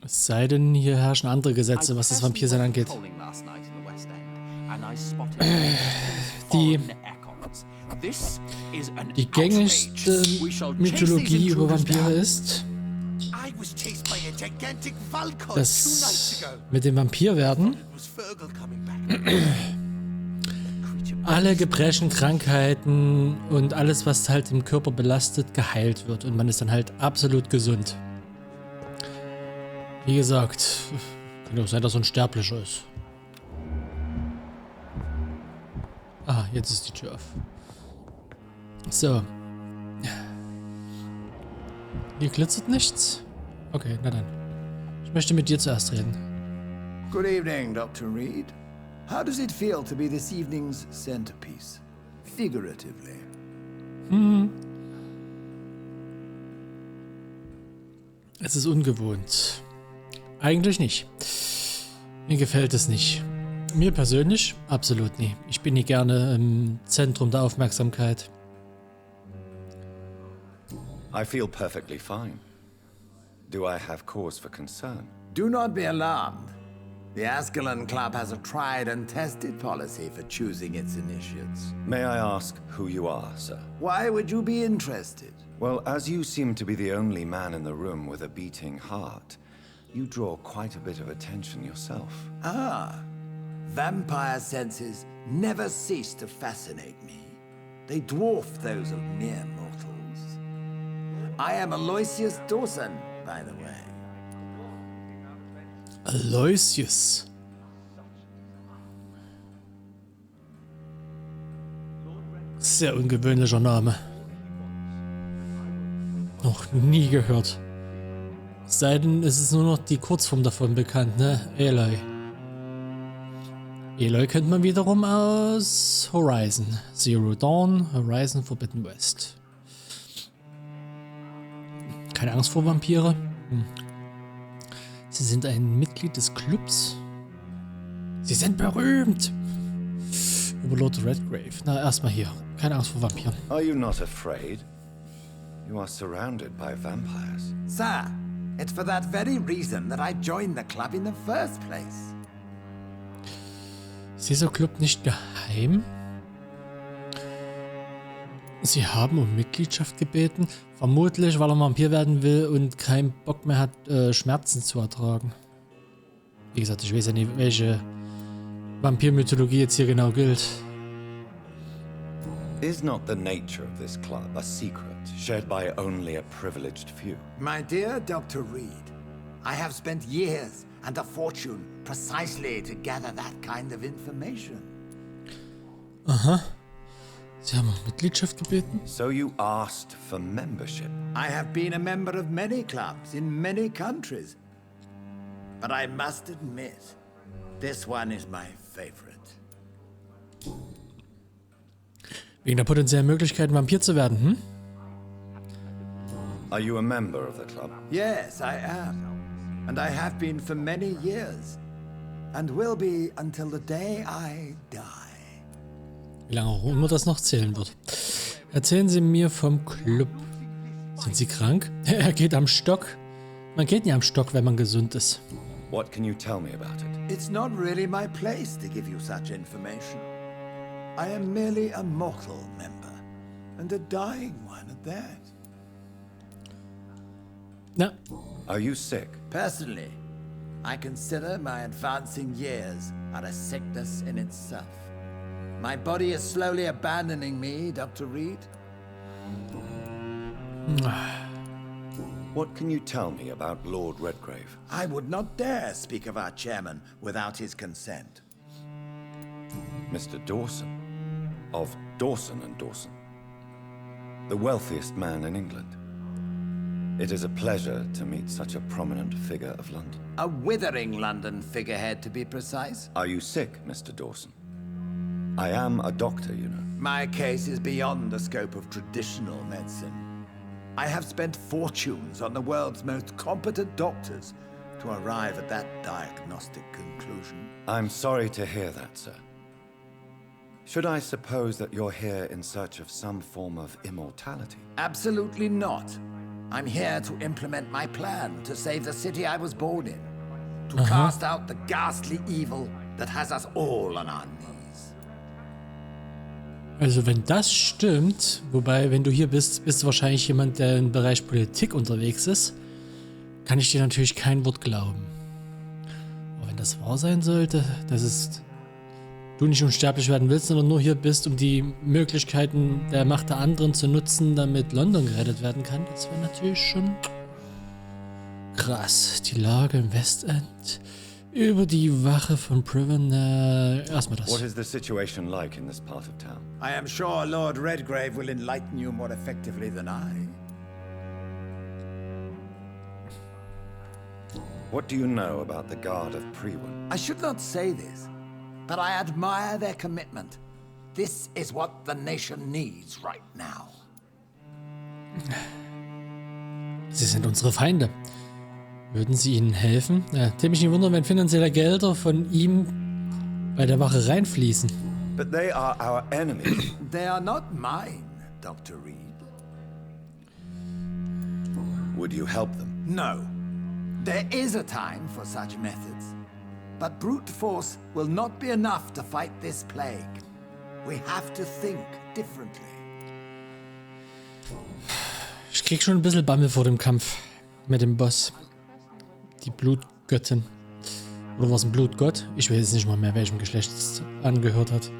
Es sei denn, hier herrschen andere Gesetze, was das Vampirsein angeht. Die gängigste Mythologie über Vampire ist, dass mit dem Vampirwerden alle Gebrechen, Krankheiten und alles, was halt im Körper belastet, geheilt wird und man ist dann halt absolut gesund. Wie gesagt, kann auch sein, dass er ein Sterblicher ist. Ah, jetzt ist die Tür auf. So. Hier glitzert nichts? Okay, na dann. Ich möchte mit dir zuerst reden. Good evening, Dr. Reed. How does it feel to be this evening's centerpiece? Figuratively. Es ist ungewohnt. Eigentlich nicht. Mir gefällt es nicht. Mir persönlich absolut nie. Ich bin nie gerne im Zentrum der Aufmerksamkeit. I feel perfectly fine. Do I have cause for concern? Do not be alarmed. The Ascalon Club has a tried and tested policy for choosing its initiates. May I ask who you are, sir? Why would you be interested? Well, as you seem to be the only man in the room with a beating heart, you draw quite a bit of attention yourself. Ah, vampire senses never cease to fascinate me. They dwarf those of mere mortals. I am Aloysius Dawson, by the way. Aloysius. Sehr ungewöhnlicher Name. Noch nie gehört. Es sei denn, es ist nur noch die Kurzform davon bekannt, ne? Aloy. Aloy kennt man wiederum aus Horizon. Zero Dawn, Horizon Forbidden West. Keine Angst vor Vampire? Sie sind ein Mitglied des Clubs. Sie sind berühmt. Über Lord Redgrave. Na, erstmal hier. Keine Angst vor Vampiren. Are you not afraid? You are surrounded by vampires. Sir, it's for that very reason that I joined the club in the first place. Ist dieser Club nicht geheim? Sie haben um Mitgliedschaft gebeten. Vermutlich, weil er Vampir werden will und keinen Bock mehr hat, Schmerzen zu ertragen. Wie gesagt, ich weiß ja nicht, welche Vampirmythologie jetzt hier genau gilt. Is not the nature of this club a secret shared by only a privileged few? My dear Dr. Reed, I have spent years and a fortune precisely to gather that kind of information. Aha. Sie haben um Mitgliedschaft gebeten? So you asked for membership? I have been a member of many clubs in many countries. But I must admit, this one is my favorite. Wegen der potenziellen Möglichkeit, Vampir zu werden, hm? Are you a member of the club? Yes, I am. And I have been for many years. And will be until the day I die. Wie lange auch immer das noch zählen wird. Erzählen Sie mir vom Club. Sind Sie krank? Er geht am Stock. Man geht nie am Stock, wenn man gesund ist. What can you tell me about it? It's not really my place to give you such information. I am merely a mortal member, and a dying one at that. Na, Are you sick? Personally, I consider my advancing years are a sickness in itself. My body is slowly abandoning me, Dr. Reed. What can you tell me about Lord Redgrave? I would not dare speak of our chairman without his consent. Mr. Dawson? Of Dawson and Dawson. The wealthiest man in England. It is a pleasure to meet such a prominent figure of London. A withering London figurehead, to be precise. Are you sick, Mr. Dawson? I am a doctor, you know. My case is beyond the scope of traditional medicine. I have spent fortunes on the world's most competent doctors to arrive at that diagnostic conclusion. I'm sorry to hear that, sir. Should I suppose that you're here in search of some form of immortality? Absolutely not. I'm here to implement my plan to save the city I was born in. To cast out the ghastly evil that has us all on our knees. Also wenn das stimmt, wobei, wenn du hier bist, bist du wahrscheinlich jemand, der im Bereich Politik unterwegs ist, kann ich dir natürlich kein Wort glauben. Aber wenn das wahr sein sollte, dass du nicht unsterblich werden willst, sondern nur hier bist, um die Möglichkeiten der Macht der anderen zu nutzen, damit London gerettet werden kann, das wäre natürlich schon krass. Die Lage im Westend, über die Wache von Priven, erstmal das. What is the situation like in this part of town? I am sure Lord Redgrave will enlighten you more effectively than I. What do you know about the Guard of Priwen? I should not say this, but I admire their commitment. This is what the nation needs right now. Sie sind unsere Feinde. Würden Sie ihnen helfen? Ja, Tim, mich nicht wundern, wenn finanzielle Gelder von ihm bei der Wache reinfließen. But they are our enemies. They are not mine, Dr. Reed. Would you help them? No. There is a time for such methods. But brute force will not be enough to fight this plague. We have to think differently. Ich krieg schon ein bisschen Bammel vor dem Kampf mit dem Boss. Die Blutgöttin. Oder war es ein Blutgott? Ich weiß jetzt nicht mal mehr, welchem Geschlecht es angehört hat.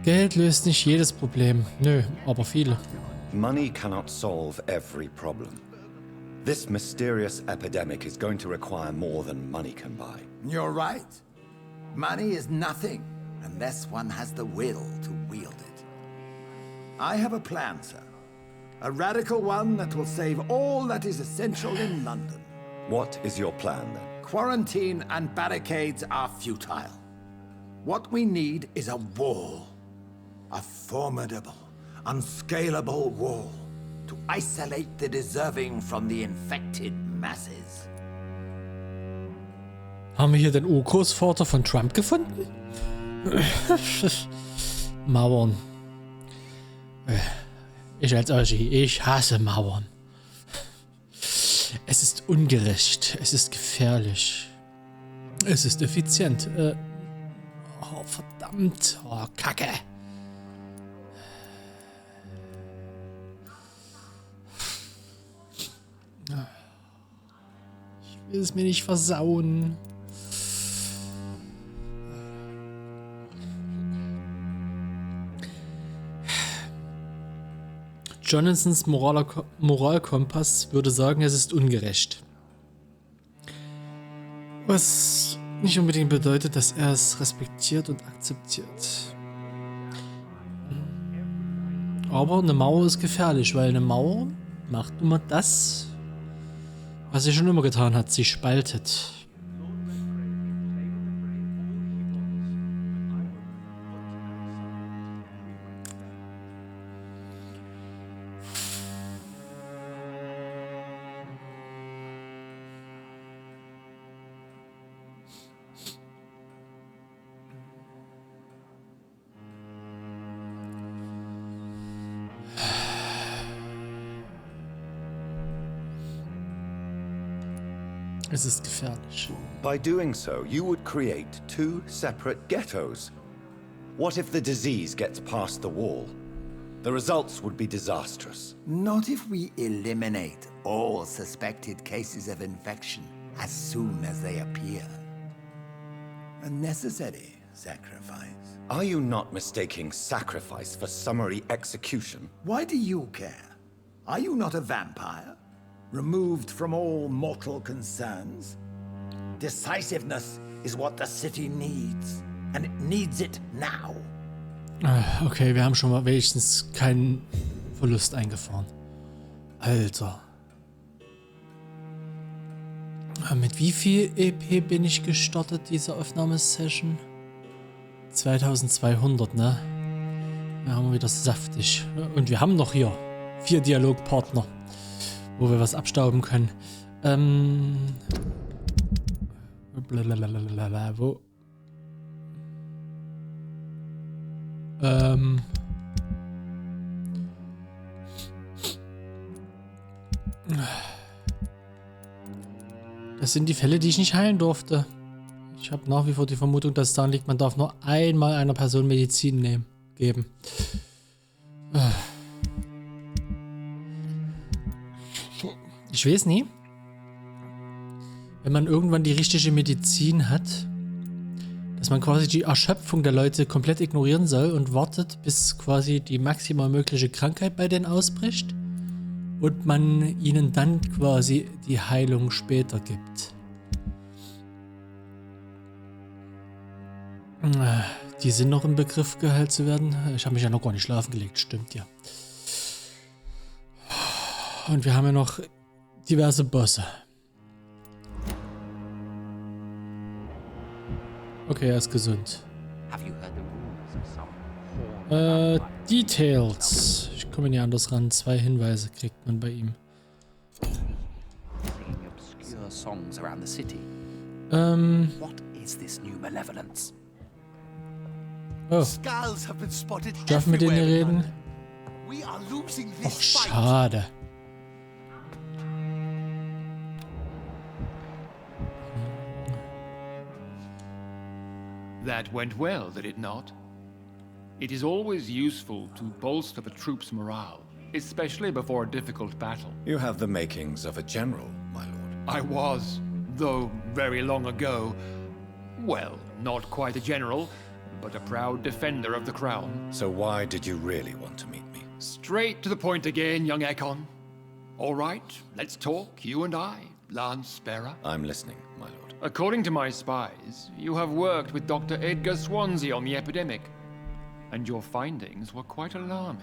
Geld löst nicht jedes Problem. Nö, aber viele. Money cannot solve every problem. This mysterious epidemic is going to require more than money can buy. You're right. Money is nothing unless one has the will to wield it. I have a plan, sir. A radical one that will save all that is essential in London. What is your plan, then? Quarantine and barricades are futile. What we need is a wall. A formidable, unscalable wall to isolate the deserving from the infected masses. Haben wir hier den Urgroßvater von Trump gefunden? Mauern. Ich als Oschi, ich hasse Mauern. Es ist ungerecht, es ist gefährlich. Es ist effizient. Oh, verdammt. Oh, Kacke. Ich will es mir nicht versauen. Jonasons Moralkompass würde sagen, es ist ungerecht. Was nicht unbedingt bedeutet, dass er es respektiert und akzeptiert. Aber eine Mauer ist gefährlich, weil eine Mauer macht immer das, was sie schon immer getan hat. Sie spaltet. Es ist gefährlich. By doing so, you would create two separate ghettos. What if the disease gets past the wall? The results would be disastrous. Not if we eliminate all suspected cases of infection as soon as they appear. A necessary sacrifice. Are you not mistaking sacrifice for summary execution? Why do you care? Are you not a vampire? Removed from all mortal concerns? Decisiveness is what the city needs, and it needs it now. Okay, wir haben schon mal wenigstens keinen Verlust eingefahren. Alter. Mit wie viel EP bin ich gestartet, diese Aufnahmesession? 2200, ne? Da haben wir wieder saftig. Und wir haben noch hier 4 Dialogpartner, wo wir was abstauben können. Wo? Das sind die Fälle, die ich nicht heilen durfte. Ich habe nach wie vor die Vermutung, dass es daran liegt, man darf nur einmal einer Person Medizin geben. Ich weiß nie, wenn man irgendwann die richtige Medizin hat, dass man quasi die Erschöpfung der Leute komplett ignorieren soll und wartet, bis quasi die maximal mögliche Krankheit bei denen ausbricht und man ihnen dann quasi die Heilung später gibt. Die sind noch im Begriff, geheilt zu werden. Ich habe mich ja noch gar nicht schlafen gelegt, stimmt ja. Und wir haben ja noch diverse Bosse. Okay, er ist gesund. Details. Ich komme nicht anders ran. 2 Hinweise kriegt man bei ihm. Oh. Dürfen wir mit denen reden? Och, schade. That went well, did it not? It is always useful to bolster the troops' morale, especially before a difficult battle. You have the makings of a general, my lord. I was, though very long ago, well, not quite a general, but a proud defender of the crown. So why did you really want to meet me? Straight to the point again, young Anachon. All right, let's talk, you and I, Lance Sparrow. I'm listening, my lord. According to my spies, you have worked with Dr. Edgar Swansea on the epidemic, and your findings were quite alarming.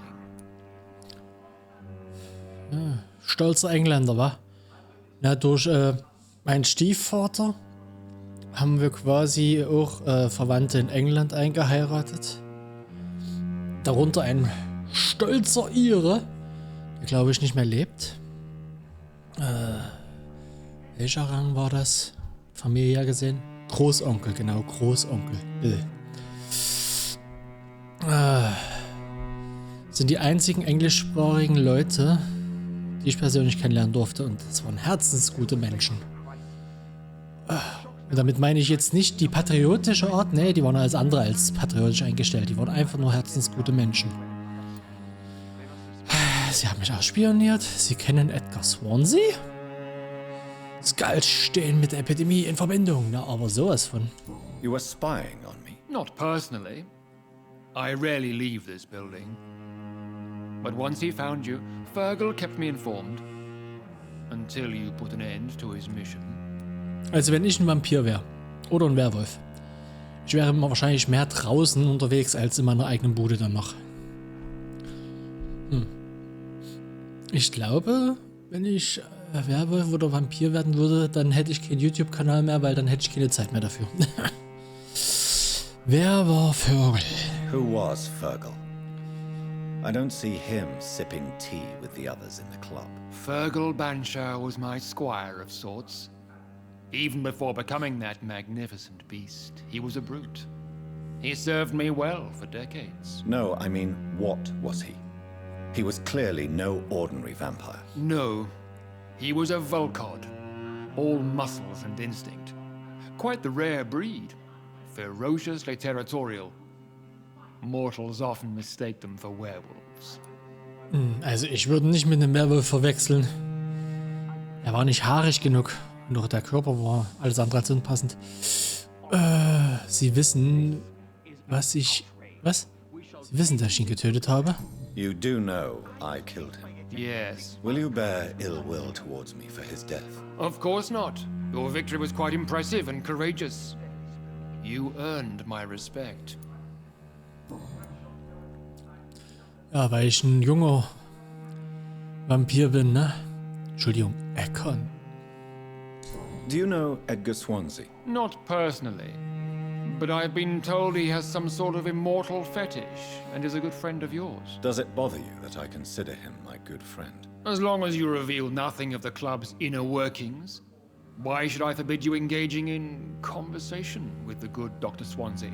Stolzer Engländer, wa? Na, durch meinen Stiefvater haben wir quasi auch Verwandte in England eingeheiratet. Darunter ein stolzer Ire, der glaube ich nicht mehr lebt. Welcher Rang war das? Familie gesehen? Großonkel, genau, Großonkel. Sind die einzigen englischsprachigen Leute, die ich persönlich kennenlernen durfte, und das waren herzensgute Menschen. Und damit meine ich jetzt nicht die patriotische Art, nee, die waren alles andere als patriotisch eingestellt, die waren einfach nur herzensgute Menschen. Sie haben mich auch spioniert, sie kennen Edgar Swansea? Skulls stehen mit der Epidemie in Verbindung, na, aber sowas von. You were spying on me? Not personally. I rarely leave this building. But once he found you, Fergal kept me informed. Until you put an end to his mission. Also wenn ich ein Vampir wäre. Oder ein Werwolf. Ich wäre wahrscheinlich mehr draußen unterwegs als in meiner eigenen Bude dann noch. Ich glaube, wenn ich Werwolf oder Vampir werden würde, dann hätte ich keinen YouTube-Kanal mehr, weil dann hätte ich keine Zeit mehr dafür. Wer war Fergal? Who was Fergal? I don't see him sipping tea with the others in the club. Fergal Banshire was my squire of sorts. Even before becoming that magnificent beast, he was a brute. He served me well for decades. No, I mean, what was he? He was clearly no ordinary vampire. No. He was a Volcod, all muscles and instinct. Quite the rare breed, ferociously territorial. Mortals often mistake them for werewolves. Also ich würde nicht mit einem Werwolf verwechseln. Er war nicht haarig genug und auch der Körper war alles andere als unpassend. Sie wissen, was? Sie wissen, dass ich ihn getötet habe? You do know I killed him. Yes. Will you bear ill will towards me for his death? Of course not. Your victory was quite impressive and courageous. You earned my respect. Ja, weil ich ein junger Vampir bin, ne? Entschuldigung, Anachon. Do you know Edgar Swansea? Not personally, but I've been told he has some sort of immortal fetish and is a good friend of yours. Does it bother you that I consider him my good friend? As long as you reveal nothing of the club's inner workings, why should I forbid you engaging in conversation with the good Dr. Swansea?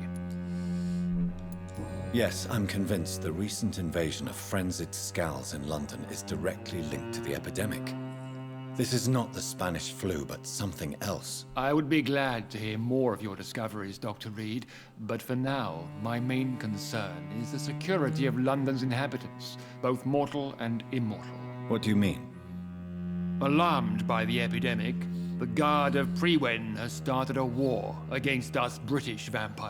Yes, I'm convinced the recent invasion of frenzied skulls in London is directly linked to the epidemic. This is not the Spanish flu, but something else. I would be glad to hear more of your discoveries, Dr. Reed, but for now, my main concern is the security of London's inhabitants, both mortal and immortal. What do you mean? Alarmed by the epidemic, the Guard of Prewen has started a war against us British vampires.